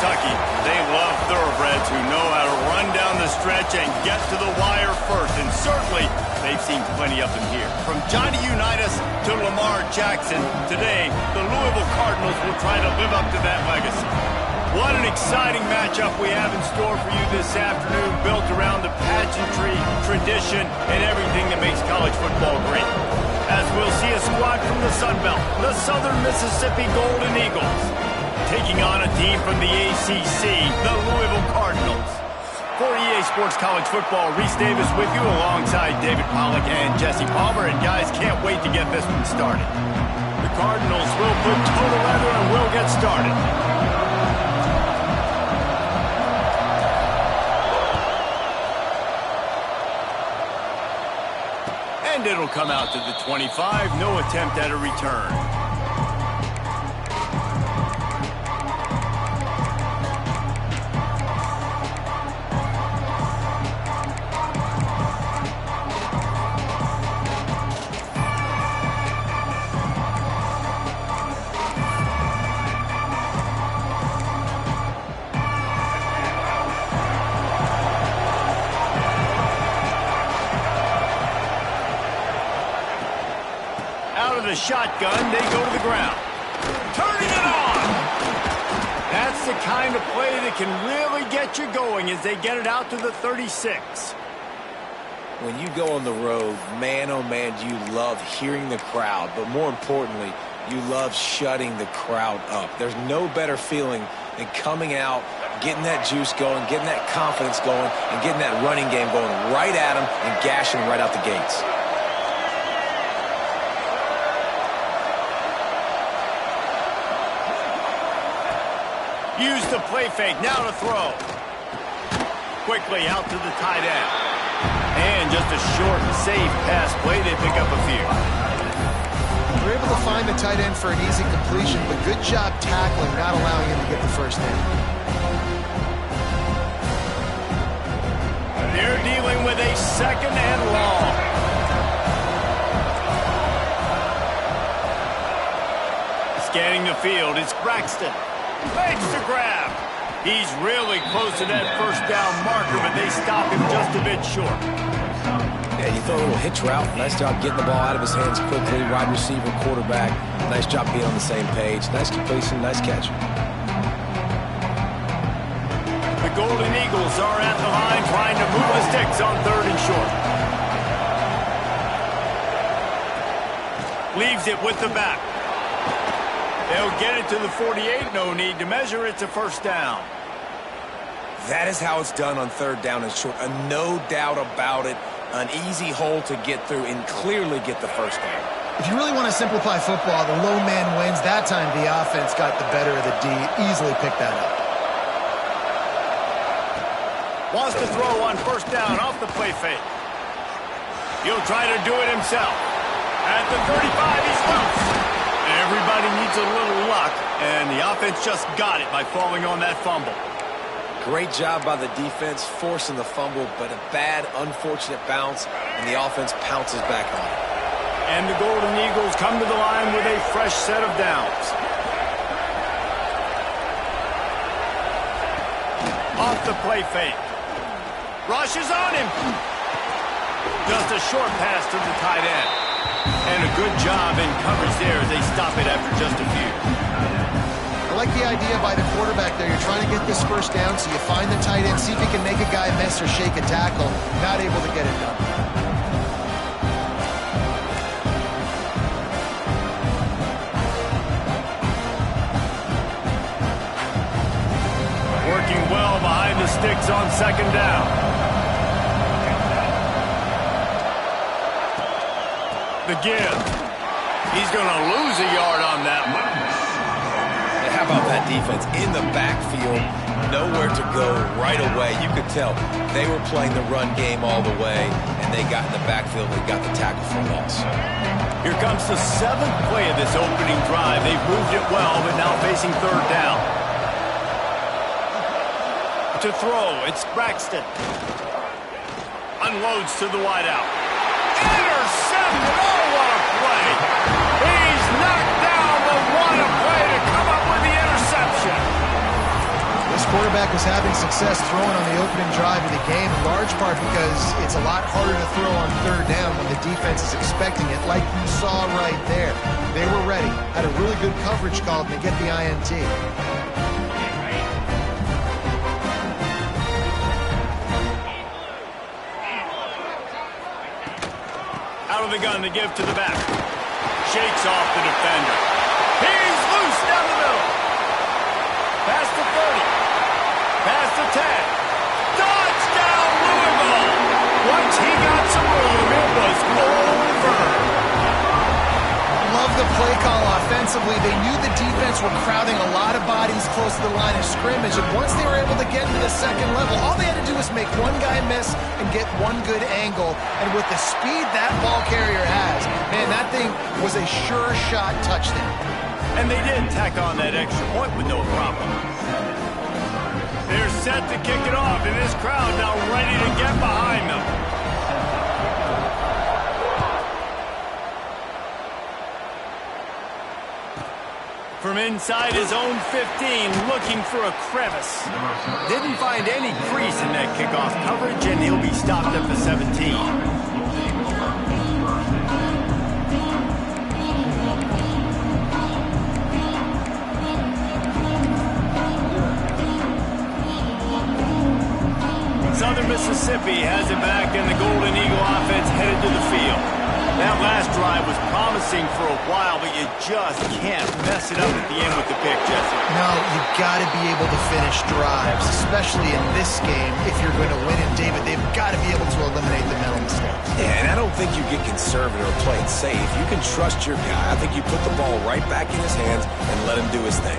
Kentucky, they love thoroughbreds who know how to run down the stretch and get to the wire first. And certainly, they've seen plenty of them here. From Johnny Unitas to Lamar Jackson, today, the Louisville Cardinals will try to live up to that legacy. What an exciting matchup we have in store for you this afternoon, built around the pageantry, tradition, and everything that makes college football great. As we'll see a squad from the Sun Belt, the Southern Mississippi Golden Eagles, taking on a team from the ACC, the Louisville Cardinals. For EA Sports College Football, Reese Davis with you alongside David Pollack and Jesse Palmer. And guys, can't wait to get this one started. The Cardinals will put total leather and will get started. And it'll come out to the 25. No attempt at a return. The shotgun, they go to the ground. Turning it on! That's the kind of play that can really get you going as they get it out to the 36. When you go on the road, man, oh man, do you love hearing the crowd, but more importantly, you love shutting the crowd up. There's no better feeling than coming out, getting that juice going, getting that confidence going, and getting that running game going right at them and gashing them right out the gates. Use the play fake, now to throw. Quickly out to the tight end. And just a short, safe pass play, they pick up a few. We're able to find the tight end for an easy completion, but good job tackling, not allowing him to get the first down. They're dealing with a second and long. Scanning the field, it's Braxton. Makes the grab. He's really close to that first down marker, but they stop him just a bit short. Yeah, you throw a little hitch route. Nice job getting the ball out of his hands quickly. Wide receiver, quarterback. Nice job being on the same page. Nice completion, nice catch. The Golden Eagles are at the line trying to move the sticks on third and short. Leaves it with the back. They'll get it to the 48. No need to measure. It's a first down. That is how it's done on third down and short. No doubt about it. An easy hole to get through and clearly get the first down. If you really want to simplify football, the low man wins. That time the offense got the better of the D. Easily picked that up. Wants to throw on first down off the play fake. He'll try to do it himself. At the 35, he's loose. Everybody needs a little luck, and the offense just got it by falling on that fumble. Great job by the defense, forcing the fumble, but a bad, unfortunate bounce, and the offense pounces back on it. And the Golden Eagles come to the line with a fresh set of downs. Off the play fake. Rushes on him. Just a short pass to the tight end. And a good job in coverage there as they stop it after just a few. I like the idea by the quarterback there. You're trying to get this first down, so you find the tight end, see if you can make a guy miss or shake a tackle. Not able to get it done. Working well behind the sticks on second down. The give. He's going to lose a yard on that one. And how about that defense in the backfield? Nowhere to go right away. You could tell they were playing the run game all the way, and they got in the backfield and got the tackle for loss. Here comes the seventh play of this opening drive. They've moved it well, but now facing third down. To throw, it's Braxton. Unloads to the wideout. Intercepted! Oh, what a play! He's knocked down, but what a play to come up with the interception! This was having success throwing on the opening drive of the game, in large part because it's a lot harder to throw on third down when the defense is expecting it, like you saw right there. They were ready, had a really good coverage call, and they get the INT. Out of the gun to give to the back. Shakes off the defender. He's loose down the middle. Past the 30. Past the 10. Touchdown, Louisville! Once he got some room, it was over. Love the play call offensively. They knew the defense were crowding a lot of bodies close to the line of scrimmage, and once they were able to get into the second level, all they had to do was make one guy miss and get one good angle. And with the speed that ball carrier has, man, that thing was a sure shot touchdown. And they did tack on that extra point with no problem. They're set to kick it off, and this crowd now ready to get behind them. From inside his own 15, looking for a crevice. Didn't find any crease in that kickoff coverage, and he'll be stopped at the 17. Southern Mississippi has it back, and the Golden Eagle offense headed to the field. That last drive was promising for a while, but you just can't mess it up at the end with the pick, Jesse. No, you've got to be able to finish drives, especially in this game. If you're going to win it, David, they've got to be able to eliminate the mental mistakes. Yeah, and I don't think you get conservative or play it safe. You can trust your guy. I think you put the ball right back in his hands and let him do his thing.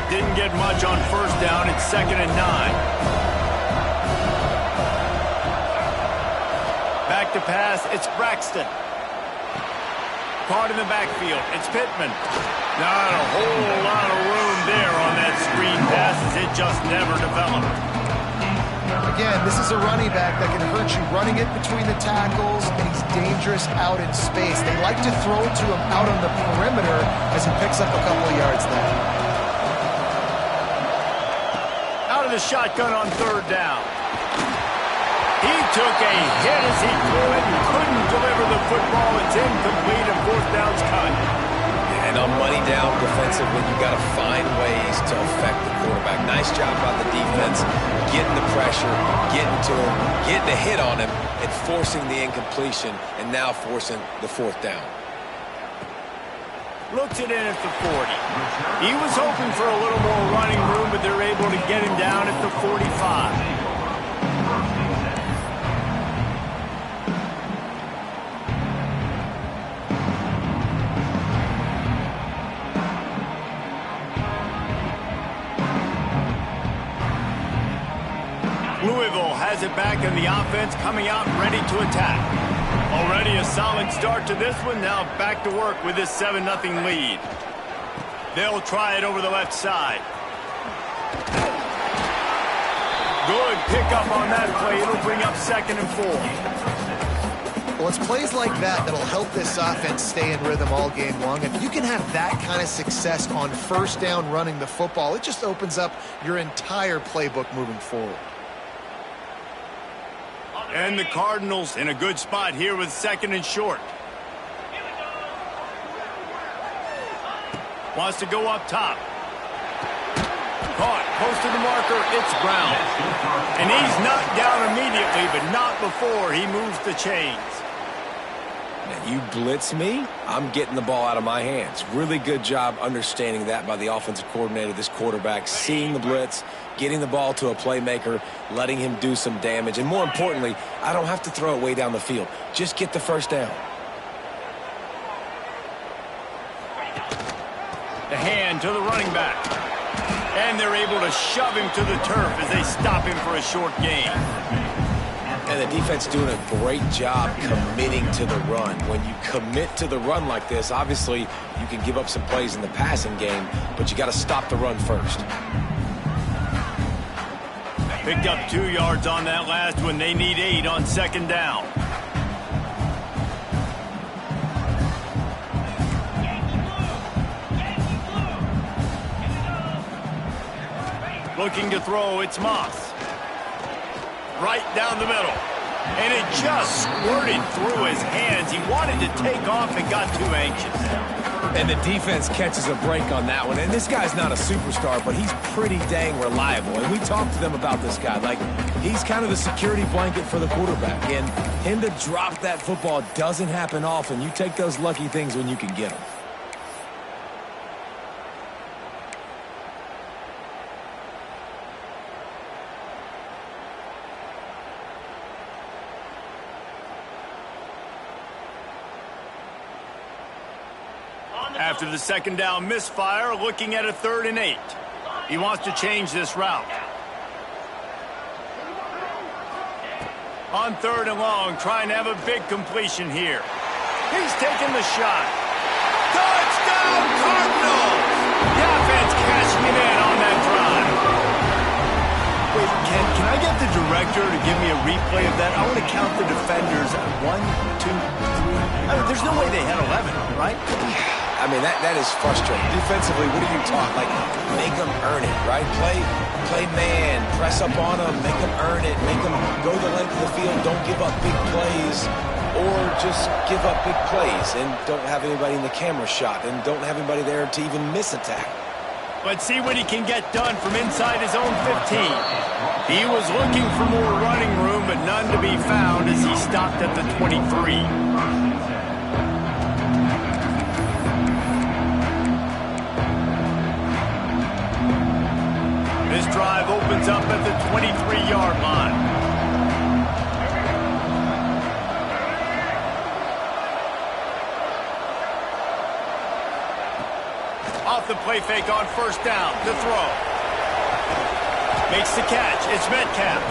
Didn't get much on first down. It's 2nd and 9. Back to pass, it's Braxton. Caught in the backfield, it's Pittman. Not a whole lot of room there on that screen pass as it just never developed. Again, this is a running back that can hurt you running it between the tackles, and he's dangerous out in space. They like to throw it to him out on the perimeter as he picks up a couple of yards there. Out of the shotgun on third down. He took a hit as he threw it and couldn't deliver the football. It's incomplete and fourth down's cut. And on money down defensively, you've got to find ways to affect the quarterback. Nice job by the defense, getting the pressure, getting to him, getting a hit on him, and forcing the incompletion, and now forcing the fourth down. Looks it in at the 40. He was hoping for a little more running room, but they're able to get him down at the 45. Louisville has it back, and the offense coming out ready to attack. Already a solid start to this one. Now back to work with this 7-0 lead. They'll try it over the left side. Good pickup on that play. It'll bring up 2nd and 4. Well, it's plays like that that'll help this offense stay in rhythm all game long. If you can have that kind of success on first down running the football, it just opens up your entire playbook moving forward. And the Cardinals in a good spot here with 2nd and short. Wants to go up top. Caught, close to the marker, it's Brown. And he's knocked down immediately, but not before he moves the chains. Now, you blitz me, I'm getting the ball out of my hands. Really good job understanding that by the offensive coordinator, this quarterback, seeing the blitz, getting the ball to a playmaker, letting him do some damage. And more importantly, I don't have to throw it way down the field. Just get the first down. The hand to the running back. And they're able to shove him to the turf as they stop him for a short gain. And the defense doing a great job committing to the run. When you commit to the run like this, obviously you can give up some plays in the passing game, but you got to stop the run first. Picked up 2 yards on that last one. They need 8 on 2nd down. Looking to throw, it's Moss. Right down the middle. And it just squirted through his hands. He wanted to take off and got too anxious. And the defense catches a break on that one. And this guy's not a superstar, but he's pretty dang reliable. And we talked to them about this guy. Like, he's kind of the security blanket for the quarterback. And him to drop that football doesn't happen often. You take those lucky things when you can get them. After the second down misfire, looking at a 3rd and 8. He wants to change this route. On 3rd and long, trying to have a big completion here. He's taking the shot. Touchdown, Cardinals! The offense cashing it in on that drive. Wait, can I get the director to give me a replay of that? I want to count the defenders. 1, 2, 3. I mean, there's no way they had 11, right? I mean, that is frustrating. Defensively, what are you taught? Like, make them earn it, right? Play man, press up on them, make them earn it, make them go the length of the field, don't give up big plays, or just give up big plays and don't have anybody in the camera shot and don't have anybody there to even miss a tackle. Let's see what he can get done from inside his own 15. He was looking for more running room, but none to be found as he stopped at the 23. This drive opens up at the 23-yard line. Off the play fake on 1st down to throw. Makes the catch. It's Metcalf.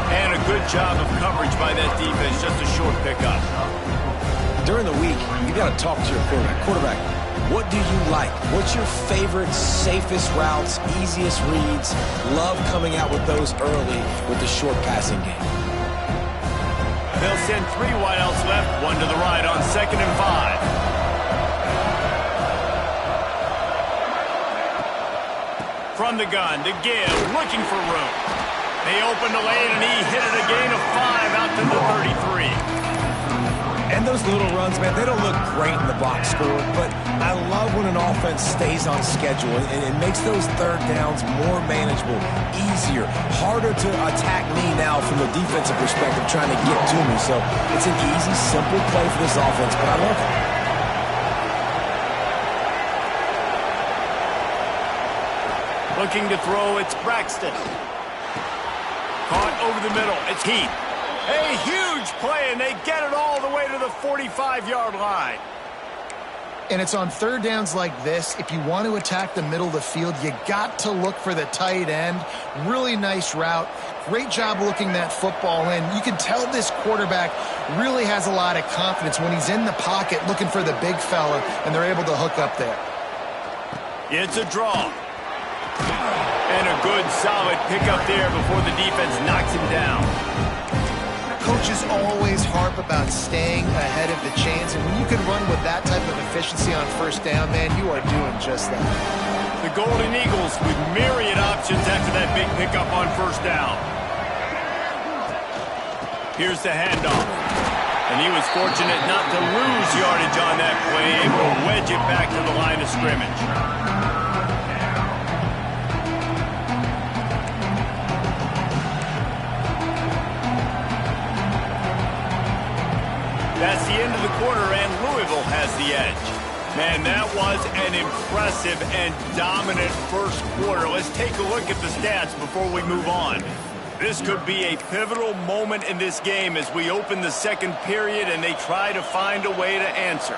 And a good job of coverage by that defense. Just a short pickup. During the week, you got to talk to your quarterback. What do you like? What's your favorite, safest routes, easiest reads? Love coming out with those early with the short passing game. They'll send 3 wideouts left, 1 to the right on 2nd and 5. From the gun, to give, looking for room. They opened the lane, and he hit it a gain of 5 out to the 33. And those little runs, man, they don't look great in the box score, but I love when an offense stays on schedule and it makes those 3rd downs more manageable, easier, harder to attack me now from the defensive perspective trying to get to me. So it's an easy, simple play for this offense, but I love it. Looking to throw, it's Braxton. Caught over the middle, it's Heath. A huge play, and they get it all the way to the 45-yard line. And it's on 3rd downs like this. If you want to attack the middle of the field, you got to look for the tight end. Really nice route. Great job looking that football in. You can tell this quarterback really has a lot of confidence when he's in the pocket looking for the big fella, and they're able to hook up there. It's a draw. And a good, solid pickup there before the defense knocks him down. Coaches always harp about staying ahead of the chains, and when you can run with that type of efficiency on 1st down, man, you are doing just that. The Golden Eagles with myriad options after that big pickup on 1st down. Here's the handoff. And he was fortunate not to lose yardage on that play, able to wedge it back to the line of scrimmage. That's the end of the quarter, and Louisville has the edge. Man, that was an impressive and dominant first quarter. Let's take a look at the stats before we move on. This could be a pivotal moment in this game as we open the 2nd period and they try to find a way to answer.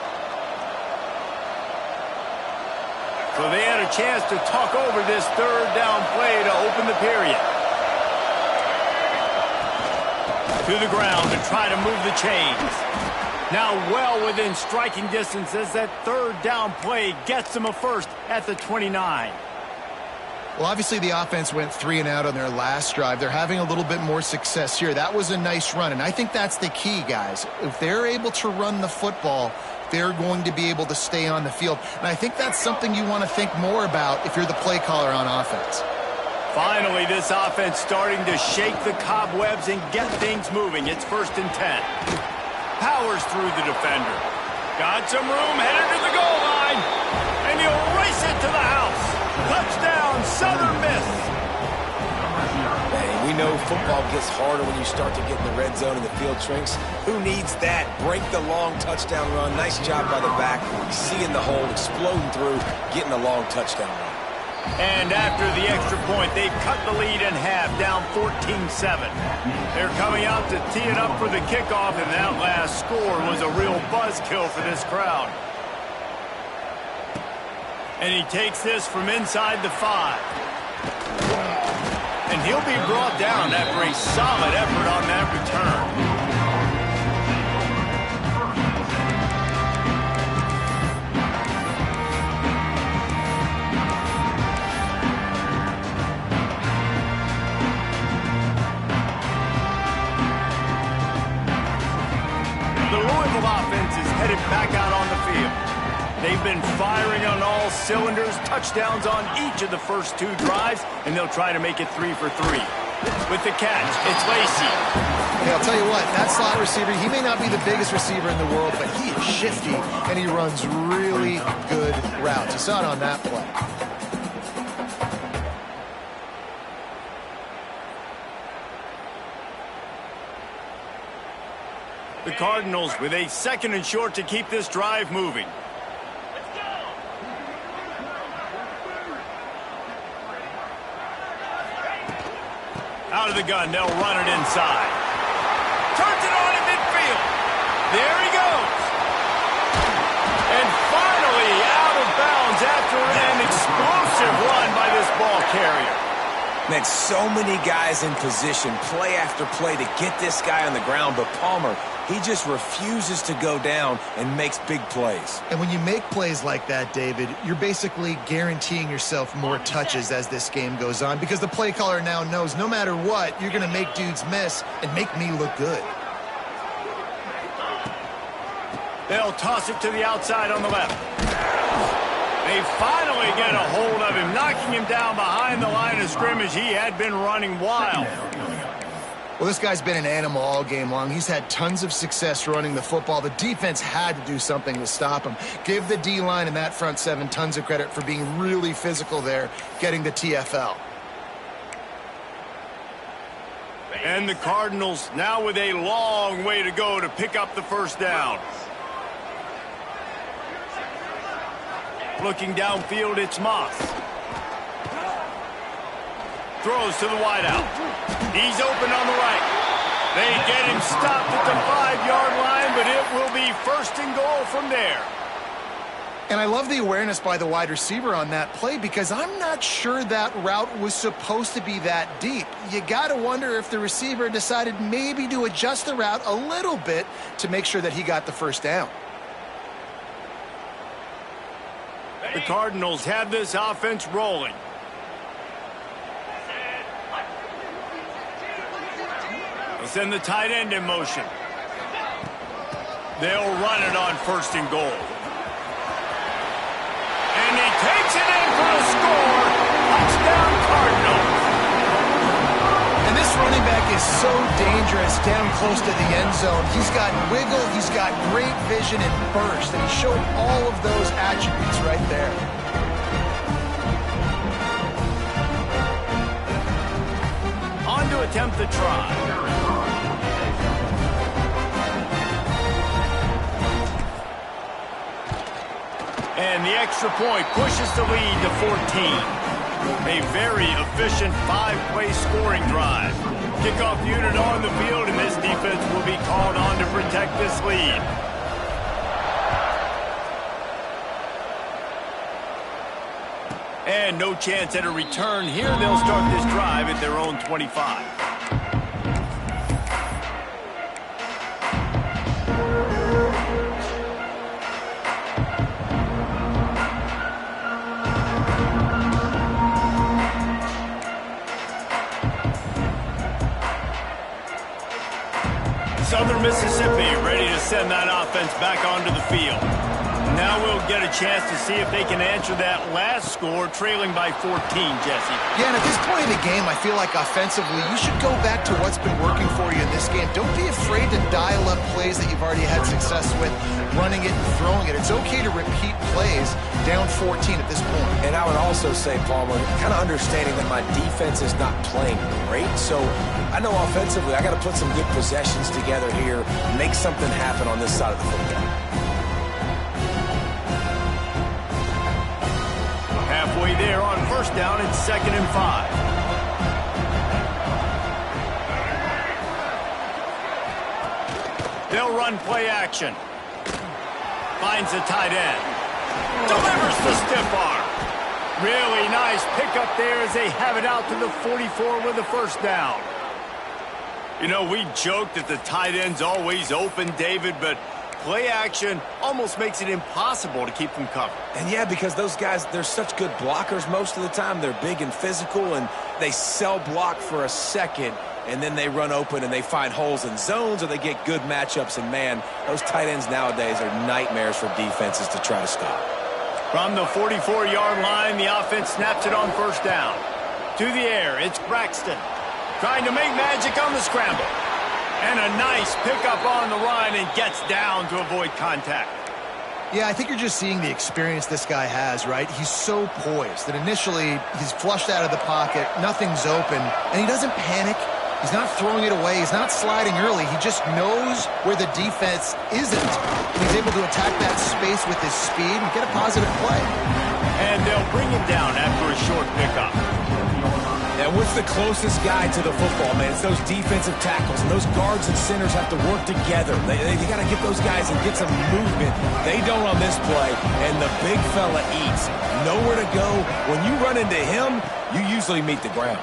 So they had a chance to talk over this 3rd down play to open the period. To the ground to try to move the chains. Now well within striking distance as that 3rd down play gets them a first at the 29. Well, obviously the offense went 3 and out on their last drive. They're having a little bit more success here. That was a nice run, and I think that's the key, guys. If they're able to run the football, they're going to be able to stay on the field. And I think that's something you want to think more about if you're the play caller on offense. Finally, this offense starting to shake the cobwebs and get things moving. It's 1st and 10. Powers through the defender. Got some room, headed to the goal line. And he'll race it to the house. Touchdown, Southern Miss. Hey, we know football gets harder when you start to get in the red zone and the field shrinks. Who needs that? Break the long touchdown run. Nice job by the back. Seeing the hole, exploding through, getting a long touchdown run. And after the extra point, they've cut the lead in half, down 14-7. They're coming out to tee it up for the kickoff, and that last score was a real buzzkill for this crowd. And he takes this from inside the 5. And he'll be brought down after a solid effort on that return. Offense is headed back out on the field. They've been firing on all cylinders, touchdowns on each of the first 2 drives, and they'll try to make it 3 for 3. With the catch, it's Lacey. Hey, I'll tell you what, that slot receiver, he may not be the biggest receiver in the world, but he is shifty, and he runs really good routes. You saw it on that play. The Cardinals with a 2nd and short to keep this drive moving. Out of the gun, they'll run it inside. Turns it on in midfield. There he goes. And finally out of bounds after an explosive run by this ball carrier. Man, so many guys in position, play after play to get this guy on the ground, but Palmer, he just refuses to go down and makes big plays. And when you make plays like that, David, you're basically guaranteeing yourself more touches as this game goes on because the play caller now knows no matter what, you're going to make dudes miss and make me look good. They'll toss it to the outside on the left. They finally get a hold of him, knocking him down behind the line of scrimmage. He had been running wild. Well, this guy's been an animal all game long. He's had tons of success running the football. The defense had to do something to stop him. Give the D-line and that front 7 tons of credit for being really physical there, getting the TFL. And the Cardinals now with a long way to go to pick up the 1st down. Looking downfield, it's Moss. Throws to the wideout. He's open on the right. They get him stopped at the 5-yard line, but it will be 1st and goal from there. And I love the awareness by the wide receiver on that play because I'm not sure that route was supposed to be that deep. You got to wonder if the receiver decided maybe to adjust the route a little bit to make sure that he got the 1st down. The Cardinals have this offense rolling. They'll send the tight end in motion. They'll run it on 1st and goal. And he takes it in for a score. Touchdown, Cardinals. And this running back is so dangerous down close to the end zone. He's got wiggle, he's got great vision and burst, and he showed all of those attributes right there. On to attempt the try. And the extra point pushes the lead to 14. A very efficient 5-play scoring drive. Kickoff unit on the field, and this defense will be called on to protect this lead. And no chance at a return here. They'll start this drive at their own 25. Southern Mississippi ready to send that offense back onto the field. Now we'll get a chance to see if they can answer that last score, trailing by 14, Jesse. Yeah, and at this point in the game, I feel like offensively, you should go back to what's been working for you in this game. Don't be afraid to dial up plays that you've already had success with, running it and throwing it. It's okay to repeat plays down 14 at this point. And I would also say, Palmer, kind of understanding that my defense is not playing great, so I know offensively I got to put some good possessions together here, make something happen on this side of the football. Halfway there on first down, it's 2nd and 5. They'll run play action. Finds the tight end. Delivers the stiff arm. Really nice pickup there as they have it out to the 44 with a first down. You know, we joked that the tight end's always open, David, but play action almost makes it impossible to keep them covered. And yeah, because those guys, they're such good blockers most of the time. They're big and physical, and they sell block for a second, and then they run open and they find holes in zones, or they get good matchups. And man, those tight ends nowadays are nightmares for defenses to try to stop. From the 44-yard line, the offense snaps it on first down. To the air, it's Braxton. Trying to make magic on the scramble. And a nice pickup on the run, and gets down to avoid contact. Yeah, I think you're just seeing the experience this guy has, right? He's so poised that initially he's flushed out of the pocket, nothing's open, and he doesn't panic. He's not throwing it away. He's not sliding early. He just knows where the defense isn't. And he's able to attack that space with his speed and get a positive play. And they'll bring him down after a short pickup. And what's the closest guy to the football, man? It's those defensive tackles, and those guards and centers have to work together. They got to get those guys and get some movement. They don't on this play, and the big fella eats. Nowhere to go. When you run into him, you usually meet the ground.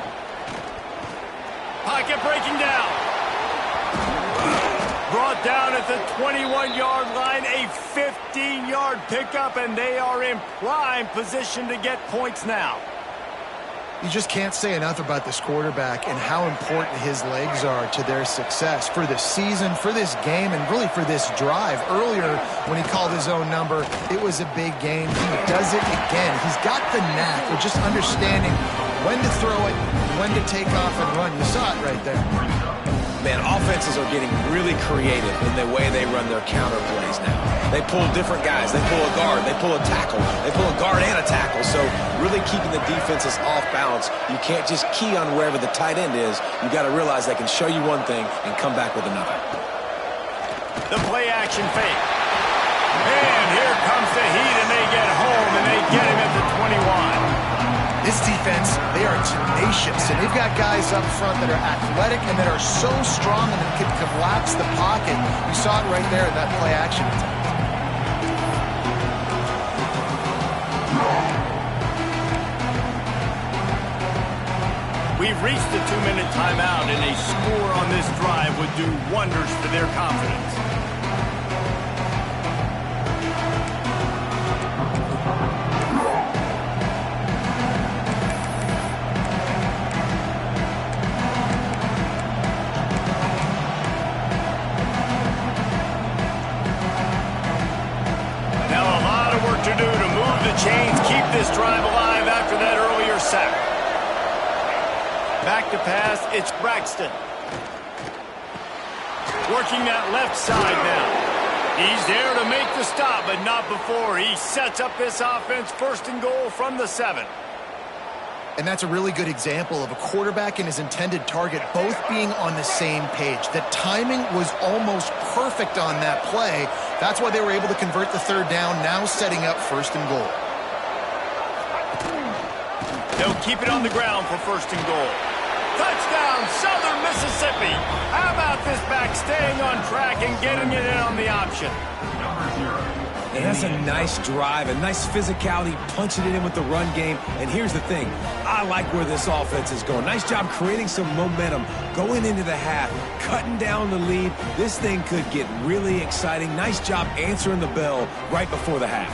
Pocket breaking down. Brought down at the 21-yard line, a 15-yard pickup, and they are in prime position to get points now. You just can't say enough about this quarterback and how important his legs are to their success for the season, for this game, and really for this drive. Earlier, when he called his own number, it was a big game. He does it again. He's got the knack of just understanding when to throw it, when to take off and run. You saw it right there. Man, offenses are getting really creative in the way they run their counter plays now. They pull different guys. They pull a guard. They pull a tackle. They pull a guard and a tackle. So really keeping the defenses off balance. You can't just key on wherever the tight end is. You got to realize they can show you one thing and come back with another. The play action fake. And here comes the heat, and they get home, and they get him at the 21. This defense, they are tenacious, and they've got guys up front that are athletic and that are so strong and that can collapse the pocket. You saw it right there in that play action attempt. We've reached the 2-minute timeout, and a score on this drive would do wonders for their confidence. To do to move the chains, keep this drive alive after that earlier sack. Back to pass, it's Braxton. Working that left side now. He's there to make the stop, but not before he sets up this offense 1st and goal from the 7. And that's a really good example of a quarterback and his intended target both being on the same page. The timing was almost perfect on that play. That's why they were able to convert the 3rd down, now setting up 1st and goal. They'll keep it on the ground for 1st and goal. Touchdown, Southern Mississippi. How about this back staying on track and getting it in on the option? And that's a nice drive, a nice physicality, punching it in with the run game. And here's the thing, I like where this offense is going. Nice job creating some momentum, going into the half, cutting down the lead. This thing could get really exciting. Nice job answering the bell right before the half.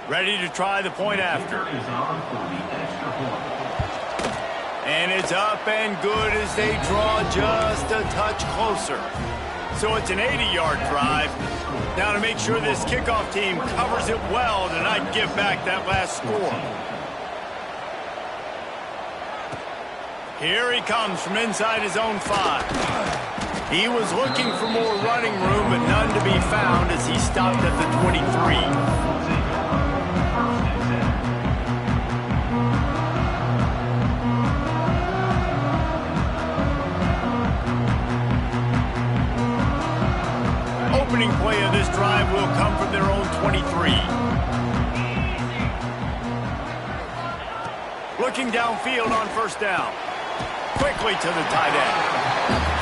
Ready to try the point after. And it's up and good as they draw just a touch closer. So it's an 80-yard drive. Now to make sure this kickoff team covers it well to not give back that last score. Here he comes from inside his own 5. He was looking for more running room, but none to be found as he stopped at the 23. Opening play of this drive will come from their own 23. Looking downfield on first down. Quickly to the tight end.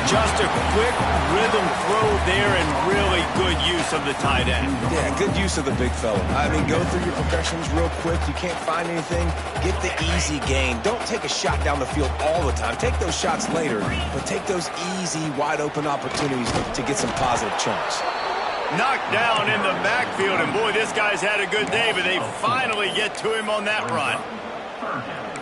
Just a quick rhythm throw there and really good use of the tight end. Yeah, good use of the big fella. I mean, go through your progressions real quick. You can't find anything. Get the easy gain. Don't take a shot down the field all the time. Take those shots later, but take those easy, wide-open opportunities to get some positive chunks. Knocked down in the backfield, and boy, this guy's had a good day, but they finally get to him on that run.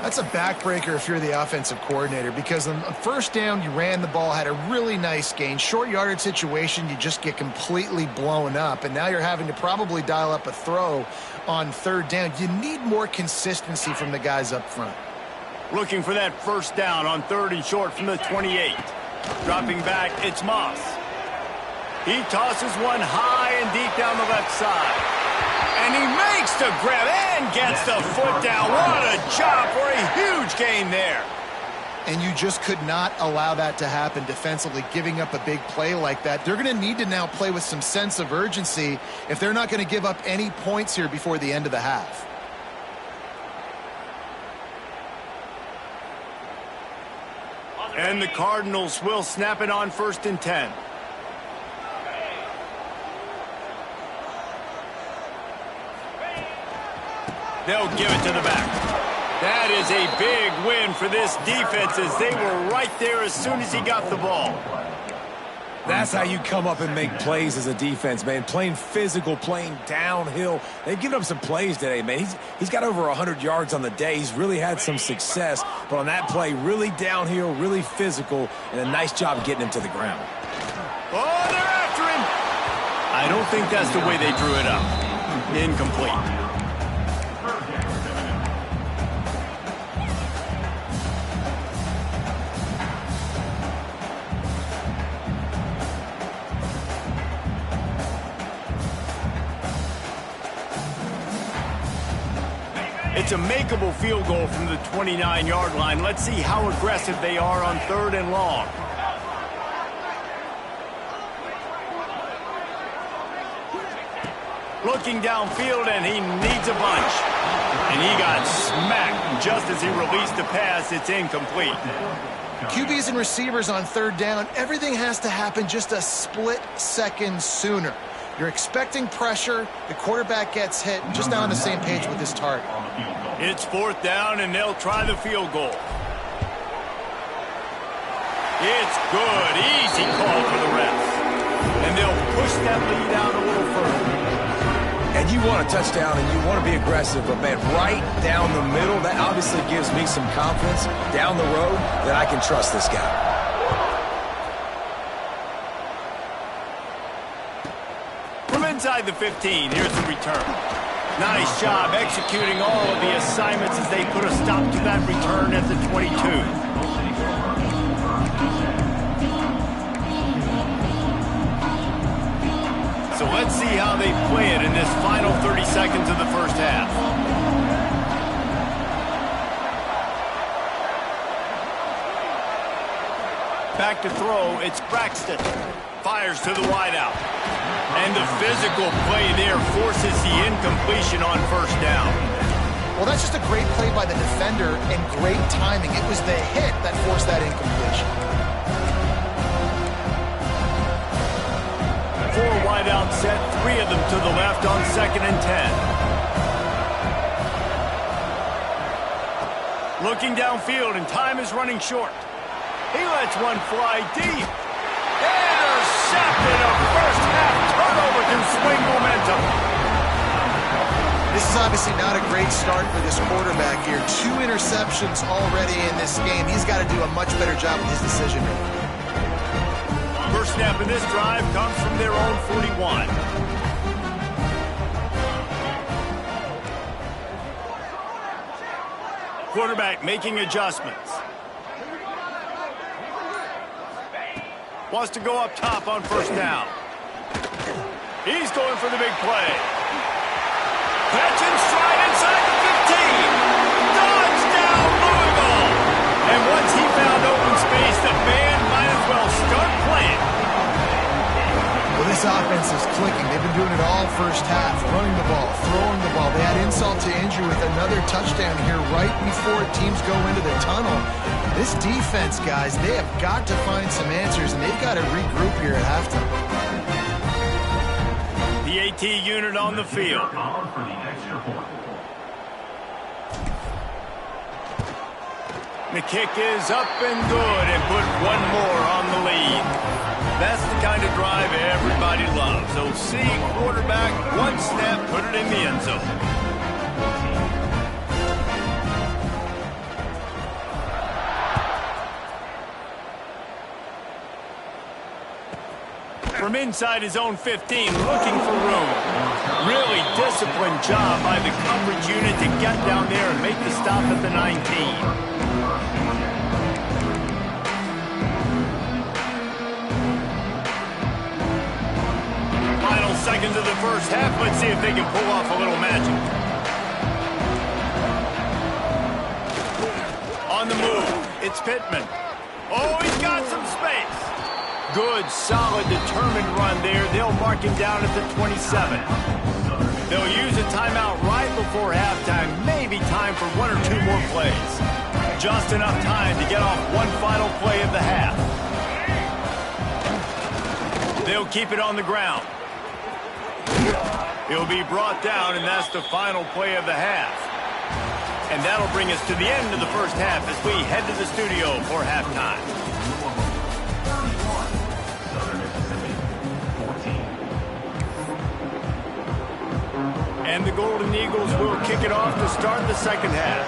That's a backbreaker if you're the offensive coordinator, because on first down, you ran the ball, had a really nice gain. Short yardage situation, you just get completely blown up, and now you're having to probably dial up a throw on third down. You need more consistency from the guys up front. Looking for that first down on third and short from the 28. Dropping back, it's Moss. He tosses one high and deep down the left side. And he makes the grab and gets the foot down. What a job for a huge gain there. And you just could not allow that to happen defensively, giving up a big play like that. They're going to need to now play with some sense of urgency if they're not going to give up any points here before the end of the half. And the Cardinals will snap it on 1st and 10. They'll give it to the back. That is a big win for this defense as they were right there as soon as he got the ball. That's how you come up and make plays as a defense, man. Playing physical, playing downhill. They've given up some plays today, man. He's got over 100 yards on the day. He's really had some success. But on that play, really downhill, really physical, and a nice job getting him to the ground. Oh, they're after him. I don't think that's the way they drew it up. Incomplete. It's a makeable field goal from the 29-yard line. Let's see how aggressive they are on third and long. Looking downfield, and he needs a bunch. And he got smacked just as he released the pass. It's incomplete. QBs and receivers on third down, everything has to happen just a split second sooner. You're expecting pressure, the quarterback gets hit, just not on the same page with his target. It's 4th down, and they'll try the field goal. It's good. Easy call for the refs. And they'll push that lead out a little further. And you want a touchdown, and you want to be aggressive, but, man, right down the middle, that obviously gives me some confidence down the road that I can trust this guy. Inside the 15, here's the return. Nice job executing all of the assignments as they put a stop to that return at the 22. So let's see how they play it in this final 30 seconds of the first half. Back to throw, it's Braxton. Fires to the wideout. And the physical play there forces the incompletion on first down. Well, that's just a great play by the defender and great timing. It was the hit that forced that incompletion. 4 wideout set, 3 of them to the left on 2nd and 10. Looking downfield, and time is running short. He lets one fly deep. Intercepted. A first half turnover can swing momentum. This This is obviously not a great start for this quarterback here. 2 interceptions already in this game. He's got to do a much better job with his decision making. First snap in this drive comes from their own 41. Quarterback making adjustments. Wants to go up top on first down. He's going for the big play. Catch and stride inside the 15. Touchdown, Louisville. And once he found open space, the band might as well start playing. Well, this offense is clicking. They've been doing it all first half, running the ball, throwing the ball. They had insult to injury with another touchdown here right before teams go into the tunnel. This defense, guys, they have got to find some answers, and they've got to regroup here at halftime. The AT unit on the field. The kick is up and good, and put one more on the lead. That's the kind of drive everybody loves. So see quarterback, one snap, put it in the end zone. From inside his own 15, looking for room. Really disciplined job by the coverage unit to get down there and make the stop at the 19. Final seconds of the first half. Let's see if they can pull off a little magic. On the move, it's Pittman. Oh, he's got some space. Good, solid, determined run there. They'll mark him down at the 27. They'll use a timeout right before halftime. Maybe time for 1 or 2 more plays. Just enough time to get off one final play of the half. They'll keep it on the ground. He'll be brought down, and that's the final play of the half. And that'll bring us to the end of the first half as we head to the studio for halftime. And the Golden Eagles will kick it off to start the second half.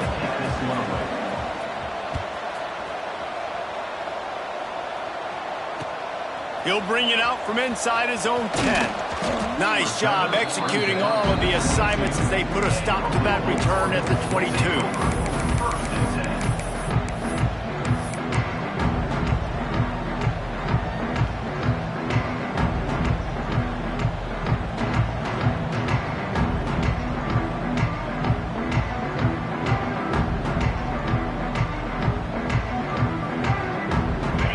He'll bring it out from inside his own 10. Nice job executing all of the assignments as they put a stop to that return at the 22.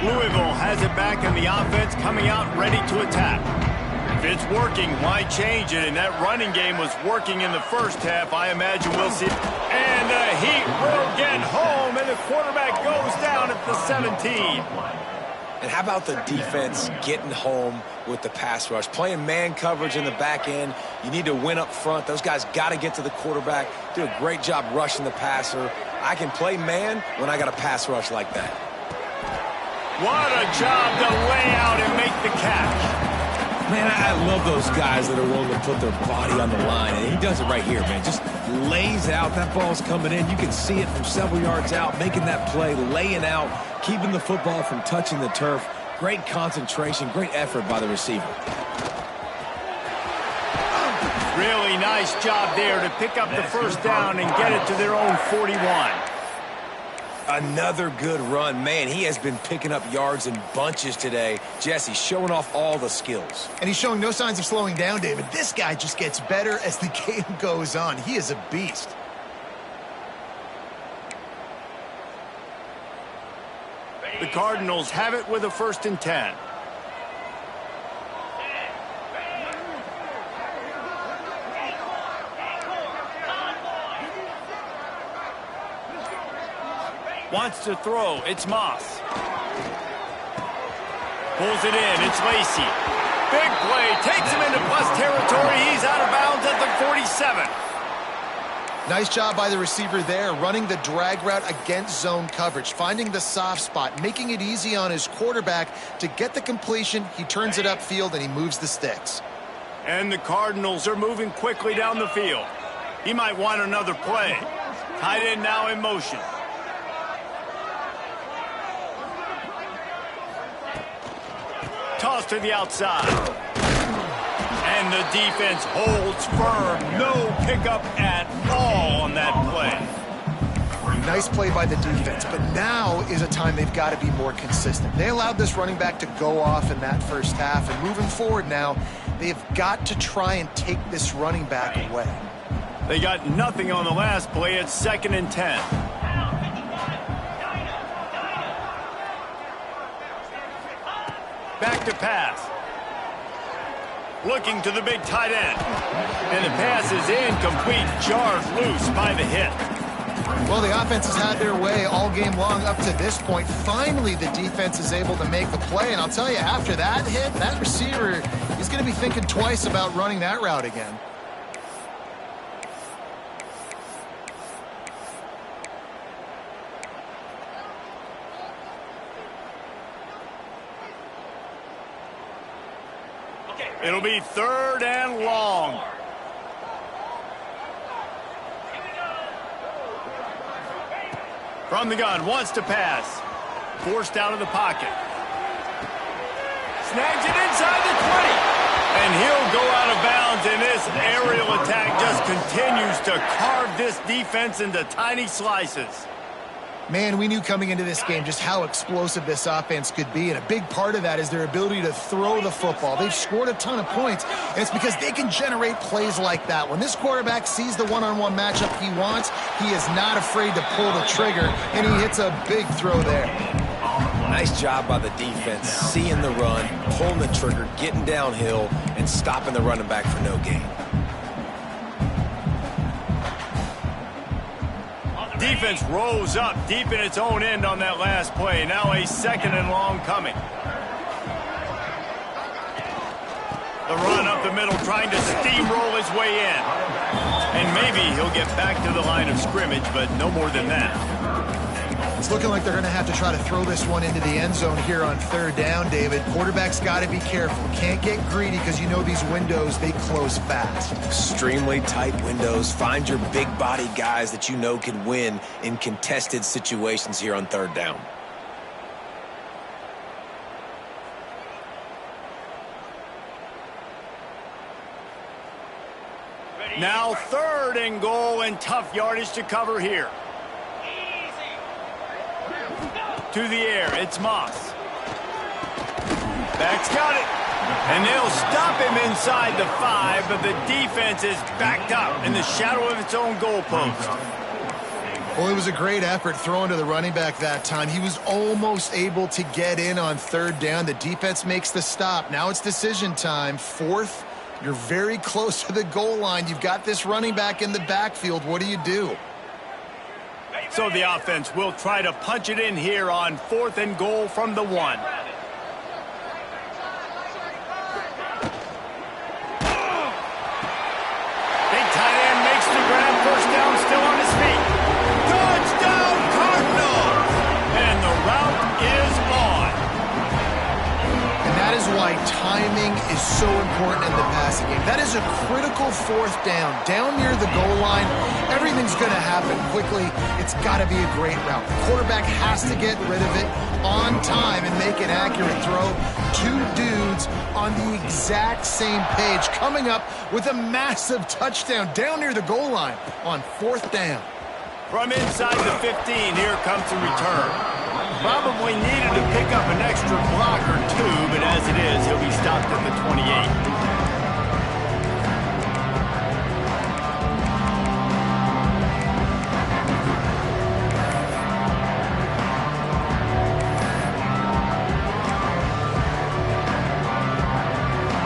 Louisville has it back, and the offense coming out ready to attack. If it's working, why change it? And that running game was working in the first half. I imagine we'll see. And the heat will get home, and the quarterback goes down at the 17. And how about the defense getting home with the pass rush? Playing man coverage in the back end. You need to win up front. Those guys got to get to the quarterback. Do a great job rushing the passer. I can play man when I got a pass rush like that. What a job to lay out and make the catch. Man, I love those guys that are willing to put their body on the line, and he does it right here, man. Just lays out. That ball's coming in. You can see it from several yards out, making that play, laying out, keeping the football from touching the turf. Great concentration, great effort by the receiver. Really nice job there to pick up the first down and get it to their own 41. Another good run. Man, he has been picking up yards in bunches today. Jesse showing off all the skills. And he's showing no signs of slowing down, David. This guy just gets better as the game goes on. He is a beast. The Cardinals have it with a 1st and 10. Wants to throw. It's Moss. Pulls it in. It's Lacy. Big play. Takes him into plus territory. He's out of bounds at the 47. Nice job by the receiver there, running the drag route against zone coverage, finding the soft spot, making it easy on his quarterback to get the completion. He turns it upfield, and he moves the sticks. And the Cardinals are moving quickly down the field. He might want another play. Tight end now in motion. Toss to the outside. And the defense holds firm. No pickup at all on that play. Nice play by the defense, but now is a time they've got to be more consistent. They allowed this running back to go off in that first half, and moving forward now, they've got to try and take this running back away. They got nothing on the last play. It's 2nd and 10. Back to pass. Looking to the big tight end. And the pass is incomplete. Jarred loose by the hit. Well, the offense has had their way all game long up to this point. Finally, the defense is able to make the play. And I'll tell you, after that hit, that receiver, he's going to be thinking twice about running that route again. It'll be 3rd and long. From the gun, wants to pass. Forced out of the pocket. Snags it inside the 20. And he'll go out of bounds, and this aerial attack just continues to carve this defense into tiny slices. Man, we knew coming into this game just how explosive this offense could be, and a big part of that is their ability to throw the football. They've scored a ton of points, and it's because they can generate plays like that. When this quarterback sees the one-on-one matchup he wants, he is not afraid to pull the trigger, and he hits a big throw there. Nice job by the defense, seeing the run, pulling the trigger, getting downhill, and stopping the running back for no gain. Defense rose up deep in its own end on that last play. Now a 2nd and long coming. The run up the middle, trying to steamroll his way in. And maybe he'll get back to the line of scrimmage, but no more than that. It's looking like they're going to have to try to throw this one into the end zone here on 3rd down, David. Quarterback's got to be careful. Can't get greedy because you know these windows, they close fast. Extremely tight windows. Find your big-body guys that you know can win in contested situations here on 3rd down. Now 3rd and goal, and tough yardage to cover here. To the air, it's Moss. Back's got it. And they'll stop him inside the 5, but the defense is backed up in the shadow of its own goalpost. Well, it was a great effort throwing to the running back that time. He was almost able to get in on 3rd down. The defense makes the stop. Now it's decision time. 4th, you're very close to the goal line. You've got this running back in the backfield. What do you do? So the offense will try to punch it in here on 4th and goal from the 1. Big tight end makes the grab. 1st down, still on his feet. Touchdown, Cardinals! And the route is on. And that is why timing is so important in the passing game. That is a critical 4th down. Down near the goal line, everything's going to happen quickly. It's got to be a great route. The quarterback has to get rid of it on time and make an accurate throw. 2 dudes on the exact same page, coming up with a massive touchdown down near the goal line on 4th down. From inside the 15, here comes the return. Probably needed to pick up an extra block or 2, but as it is, he'll be stopped at the 28.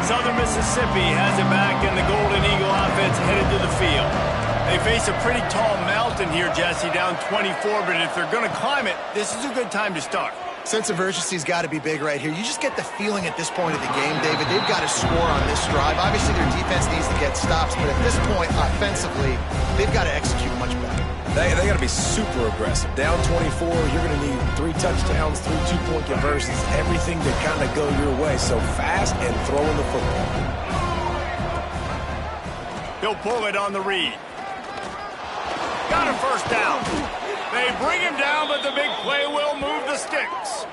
Southern Mississippi has it back, and the Golden Eagle offense headed to the field. They face a pretty tall mountain here, Jesse, down 24, but if they're going to climb it, this is a good time to start. Sense of urgency's got to be big right here. You just get the feeling at this point of the game, David, they've got to score on this drive. Obviously, their defense needs to get stops, but at this point, offensively, they've got to execute much better. They got to be super aggressive. Down 24, you're going to need 3 touchdowns, 3 two-point conversions, everything to kind of go your way. So fast and throwing the football. He'll pull it on the read. Got a first down. They bring him down, but the big play will move the sticks.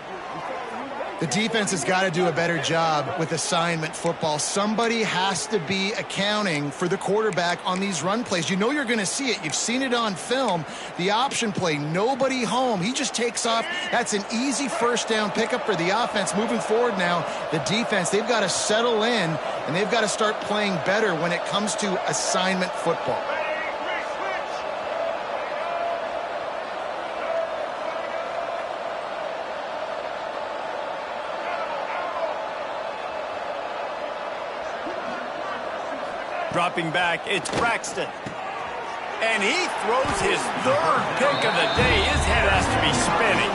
The defense has got to do a better job with assignment football. Somebody has to be accounting for the quarterback on these run plays. You know you're going to see it. You've seen it on film. The option play, nobody home. He just takes off. That's an easy first down pickup for the offense. Moving forward now, the defense, they've got to settle in, and they've got to start playing better when it comes to assignment football. Dropping back, it's Braxton. And he throws his third pick of the day. His head has to be spinning.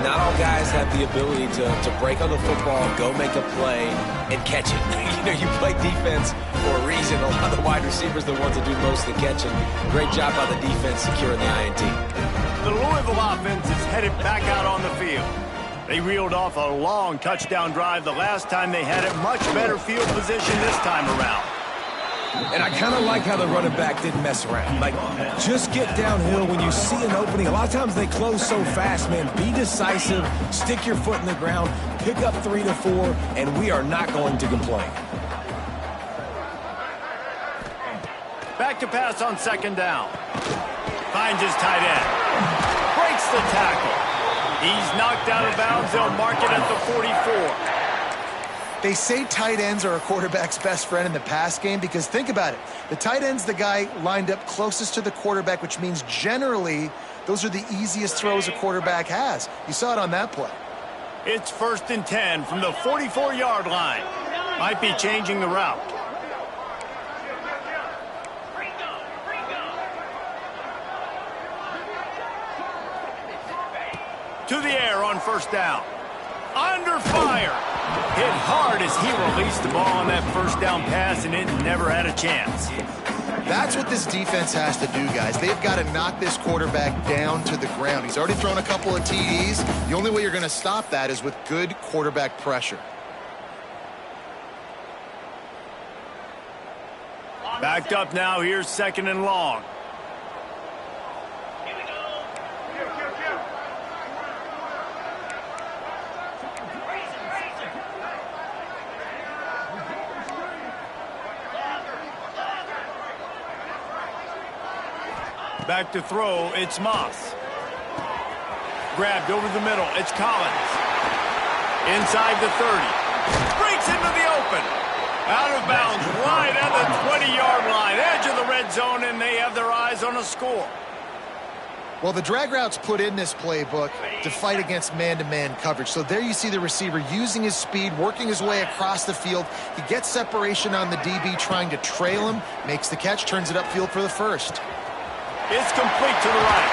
Not all guys have the ability to break on the football, go make a play, and catch it. You play defense for a reason. A lot of the wide receivers are the ones that do most of the catching. Great job by the defense securing the INT. The Louisville offense is headed back out on the field. They reeled off a long touchdown drive the last time they had it. Much better field position this time around. And I kind of like how the running back didn't mess around. Like, just get downhill when you see an opening. A lot of times they close so fast, man. Be decisive, stick your foot in the ground, pick up 3 to 4, and we are not going to complain. Back to pass on second down. Finds his tight end. Breaks the tackle. He's knocked out of bounds. They'll mark it at the 44. They say tight ends are a quarterback's best friend in the pass game because think about it. The tight end's the guy lined up closest to the quarterback, which means generally those are the easiest throws a quarterback has. You saw it on that play. It's 1st and 10 from the 44-yard line. Might be changing the route. To the air on first down. Under fire. Hit hard as he released the ball on that first down pass, and it never had a chance. That's what this defense has to do, guys. They've got to knock this quarterback down to the ground. He's already thrown a couple of TDs. The only way you're going to stop that is with good quarterback pressure. Backed up now. Here's 2nd and long. Back to throw, it's Moss. Grabbed over the middle, it's Collins. Inside the 30. Breaks into the open. Out of bounds, right at the 20-yard line. Edge of the red zone, and they have their eyes on a score. Well, the drag route's put in this playbook to fight against man-to-man coverage. So there you see the receiver using his speed, working his way across the field. He gets separation on the DB, trying to trail him, makes the catch, turns it upfield for the first. It's complete to the right.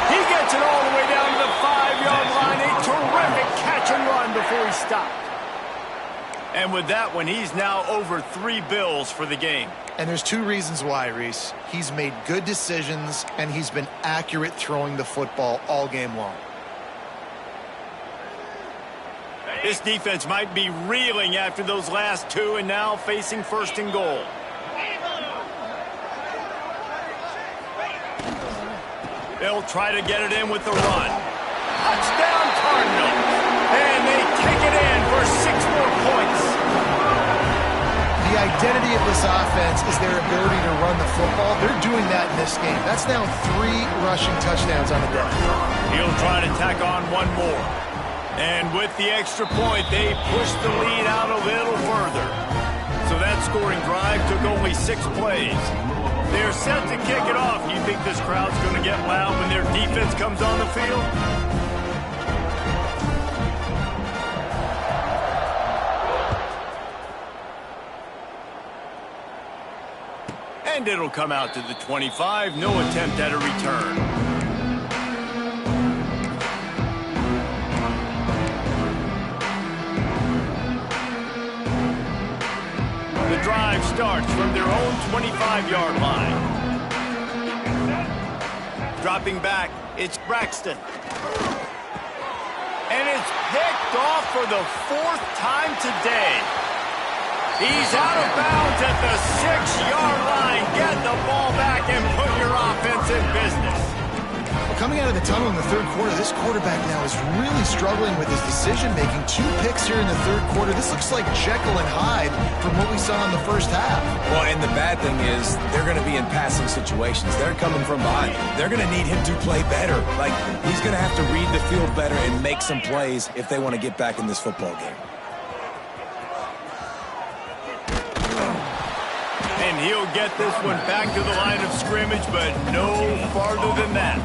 He gets it all the way down to the 5-yard line. A terrific catch and run before he stopped. And with that one, he's now over 3 bills for the game. And there's 2 reasons why, Reese. He's made good decisions, and he's been accurate throwing the football all game long. This defense might be reeling after those last 2 and now facing 1st and goal. They'll try to get it in with the run. Touchdown Cardinals. And they take it in for 6 more points. The identity of this offense is their ability to run the football. They're doing that in this game. That's now 3 rushing touchdowns on the day. He'll try to tack on 1 more. And with the extra point, they push the lead out a little further. So that scoring drive took only 6 plays. They're set to kick it off. You think this crowd's going to get loud when their defense comes on the field? And it'll come out to the 25. No attempt at a return. The drive starts from their own 25-yard line. Dropping back, it's Braxton. And it's picked off for the 4th time today. He's out of bounds at the 6-yard line. Get the out of the tunnel in the third quarter. This quarterback now is really struggling with his decision-making. 2 picks here in the third quarter. This looks like Jekyll and Hyde from what we saw in the first half. Well, and the bad thing is they're going to be in passing situations. They're coming from behind. They're going to need him to play better. Like, he's going to have to read the field better and make some plays if they want to get back in this football game. And he'll get this one back to the line of scrimmage, but no farther than that.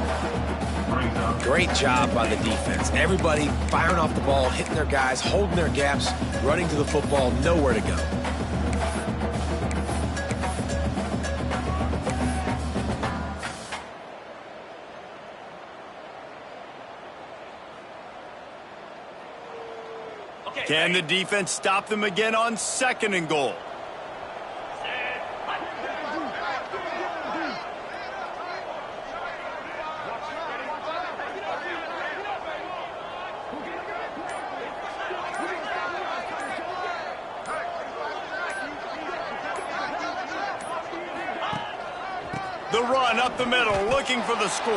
Great job by the defense. Everybody firing off the ball, hitting their guys, holding their gaps, running to the football, nowhere to go. Can the defense stop them again on 2nd and goal? The run up the middle, looking for the score.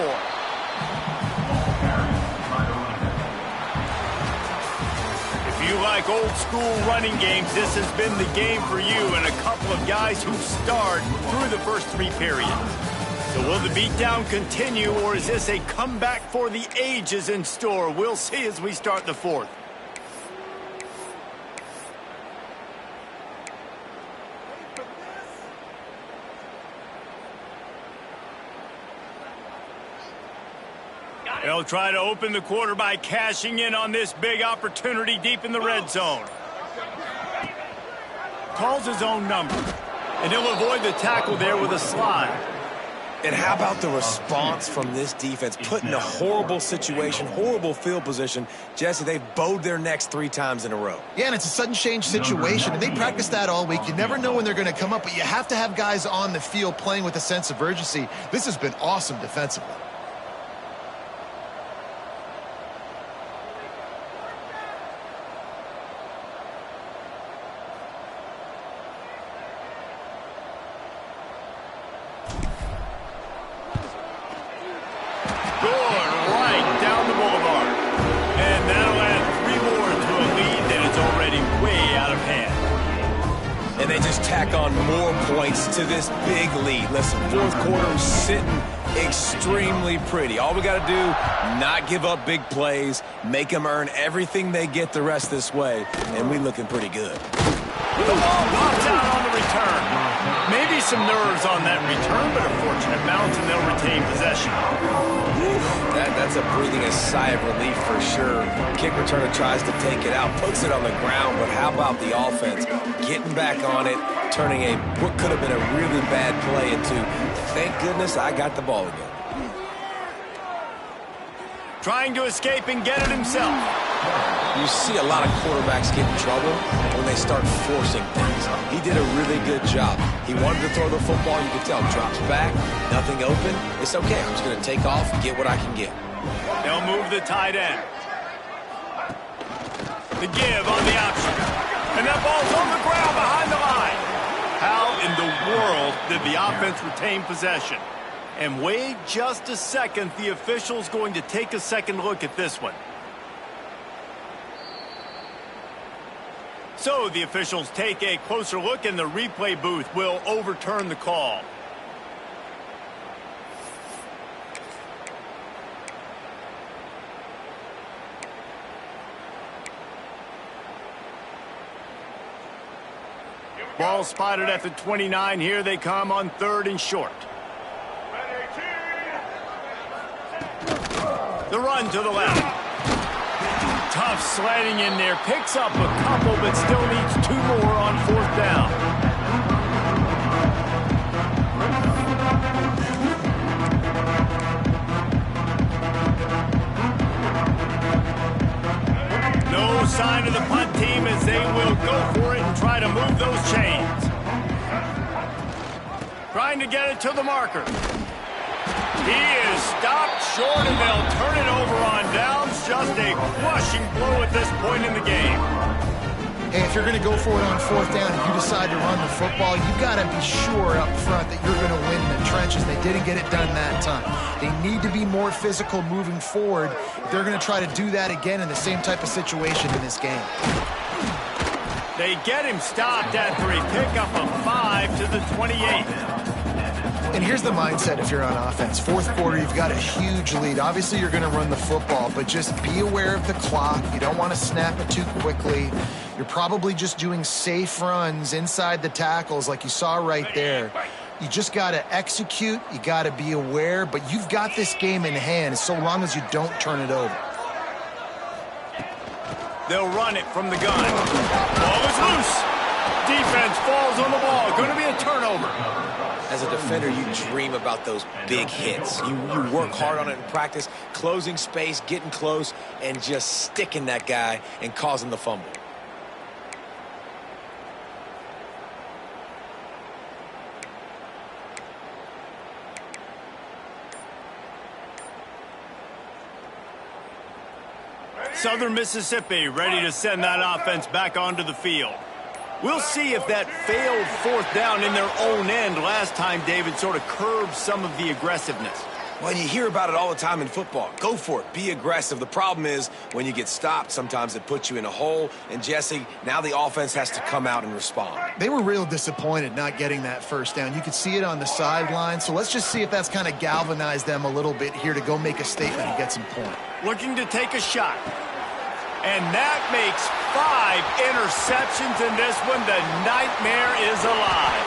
If you like old school running games, this has been the game for you and a couple of guys who starred through the first 3 periods. So will the beatdown continue, or is this a comeback for the ages in store? We'll see as we start the 4th. They'll try to open the quarter by cashing in on this big opportunity deep in the red zone. Calls his own number, and he'll avoid the tackle there with a slide. And how about the response from this defense? Put in a horrible situation, horrible field position. Jesse, they've bowed their necks 3 times in a row. Yeah, and it's a sudden change situation, and they practice that all week. You never know when they're going to come up, but you have to have guys on the field playing with a sense of urgency. This has been awesome defensively. And they just tack on more points to this big lead. Listen, 4th quarter sitting extremely pretty. All we got to do, not give up big plays, make them earn everything they get the rest this way, and we looking pretty good. The ball pops out on the return. Maybe some nerves on that return, but a fortunate bounce, and they'll retain possession. That's a breathing a sigh of relief for sure. Kick returner tries to take it out, puts it on the ground, but how about the offense getting back on it, turning what could have been a really bad play into, thank goodness I got the ball again. Trying to escape and get it himself. You see a lot of quarterbacks get in trouble when they start forcing things. He did a really good job. He wanted to throw the football. You could tell. Drops back, nothing open. It's okay. I'm just going to take off and get what I can get. They'll move the tight end. The give on the option. And that ball's on the ground behind the line. How in the world did the offense retain possession? And wait just a second. The official's going to take a second look at this one. So the officials take a closer look, and the replay booth will overturn the call. Ball spotted at the 29. Here they come on 3rd and short. The run to the left. Tough sliding in there. Picks up a couple, but still needs 2 more on 4th down. No sign of the punt team as they will go for it and try to move those chains. Trying to get it to the marker. He is stopped short, and they'll turn it over on downs. Just a crushing blow at this point in the game. Hey, if you're going to go for it on fourth down and you decide to run the football, you've got to be sure up front that you're going to win in the trenches. They didn't get it done that time. They need to be more physical moving forward if they're going to try to do that again in the same type of situation in this game. They get him stopped after he pick up a 5 to the 28. And here's the mindset if you're on offense. Fourth quarter, you've got a huge lead. Obviously, you're going to run the football, but just be aware of the clock. You don't want to snap it too quickly. You're probably just doing safe runs inside the tackles like you saw right there. You just got to execute. You got to be aware, but you've got this game in hand so long as you don't turn it over. They'll run it from the gun. Ball is loose. Defense falls on the ball. Going to be a turnover. As a defender, you dream about those big hits. You work hard on it in practice, closing space, getting close, and just sticking that guy and causing the fumble. Southern Mississippi ready to send that offense back onto the field. We'll see if that failed fourth down in their own end last time, David, sort of curbed some of the aggressiveness. Well, you hear about it all the time in football. Go for it. Be aggressive. The problem is when you get stopped, sometimes it puts you in a hole. And, Jesse, now the offense has to come out and respond. They were real disappointed not getting that first down. You could see it on the sideline. So let's just see if that's kind of galvanized them a little bit here to go make a statement and get some point. Looking to take a shot. And that makes 5 interceptions in this one. The nightmare is alive.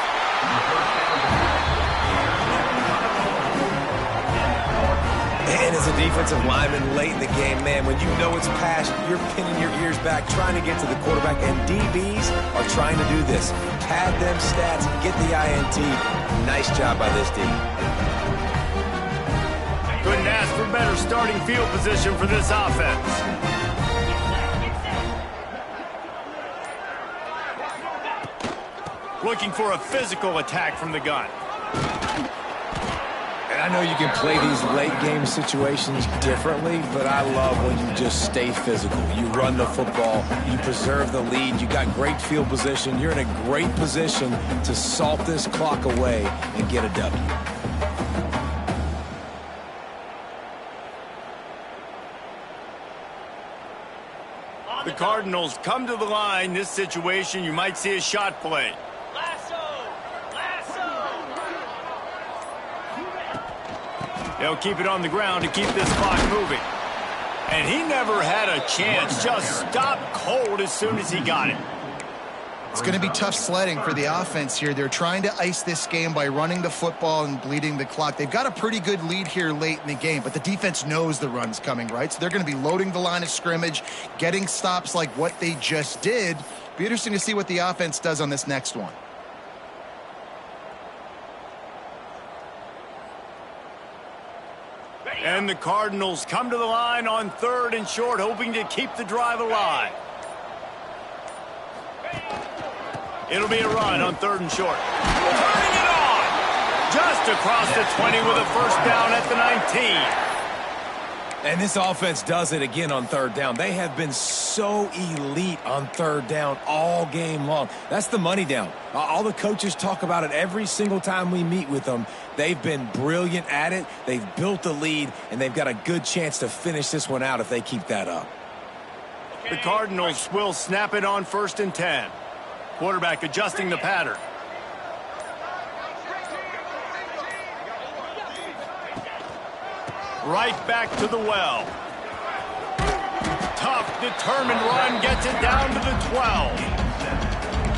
And as a defensive lineman late in the game, man, when you know it's past, you're pinning your ears back, trying to get to the quarterback. And DBs are trying to do this. Pad them stats, get the INT. Nice job by this D. Couldn't ask for better starting field position for this offense. Looking for a physical attack from the gun. And I know you can play these late game situations differently, but I love when you just stay physical. You run the football, you preserve the lead, you got great field position, you're in a great position to salt this clock away and get a W. The Cardinals come to the line. This situation, you might see a shot play. They'll keep it on the ground to keep this clock moving. And he never had a chance. Just stopped cold as soon as he got it. It's going to be tough sledding for the offense here. They're trying to ice this game by running the football and bleeding the clock. They've got a pretty good lead here late in the game, but the defense knows the run's coming, right? So they're going to be loading the line of scrimmage, getting stops like what they just did. Be interesting to see what the offense does on this next one. And the Cardinals come to the line on 3rd and short, hoping to keep the drive alive. It'll be a run on 3rd and short. Turning it on! Just across the 20 with a first down at the 19. And this offense does it again on 3rd down. They have been so elite on 3rd down all game long. That's the money down. All the coaches talk about it every single time we meet with them. They've been brilliant at it. They've built the lead, and they've got a good chance to finish this one out if they keep that up. The Cardinals will snap it on 1st and 10. Quarterback adjusting the pattern. Right back to the well. Tough, determined run gets it down to the 12.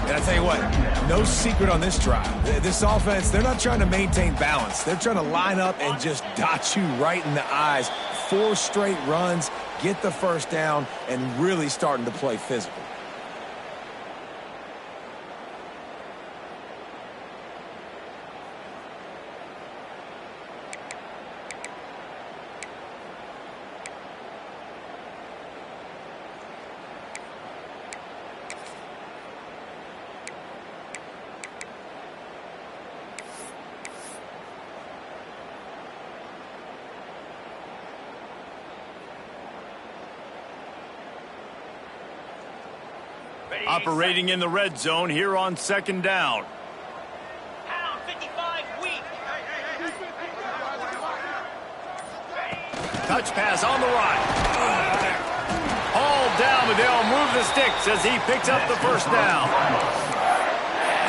And I tell you what, no secret on this drive. This offense, they're not trying to maintain balance. They're trying to line up and just dot you right in the eyes. 4 straight runs, get the first down, and really starting to play physical. Operating in the red zone here on second down. Pound 55 weak. Touch pass on the right. Hauled down, but they'll move the sticks as he picks up the first down.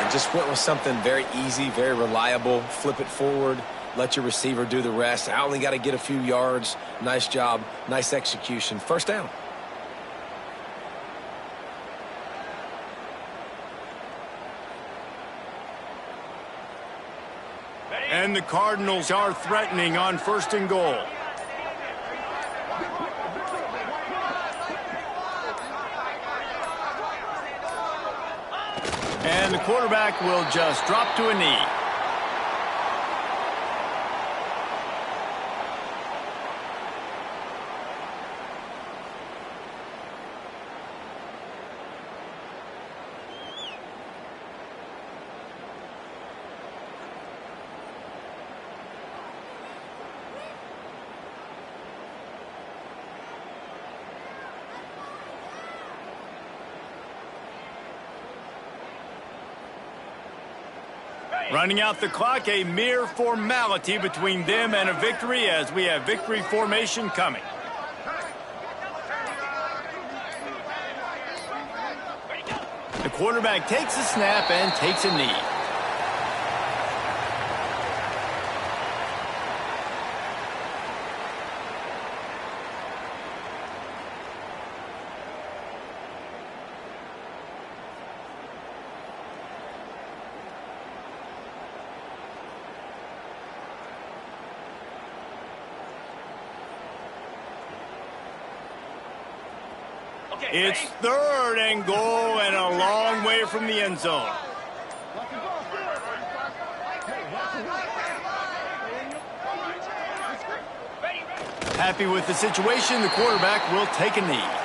And just went with something very easy, very reliable. Flip it forward. Let your receiver do the rest. I only got to get a few yards. Nice job. Nice execution. First down. And the Cardinals are threatening on first and goal. And the quarterback will just drop to a knee. Running out the clock, a mere formality between them and a victory as we have victory formation coming. The quarterback takes a snap and takes a knee. It's third and goal and a long way from the end zone. Happy with the situation, the quarterback will take a knee.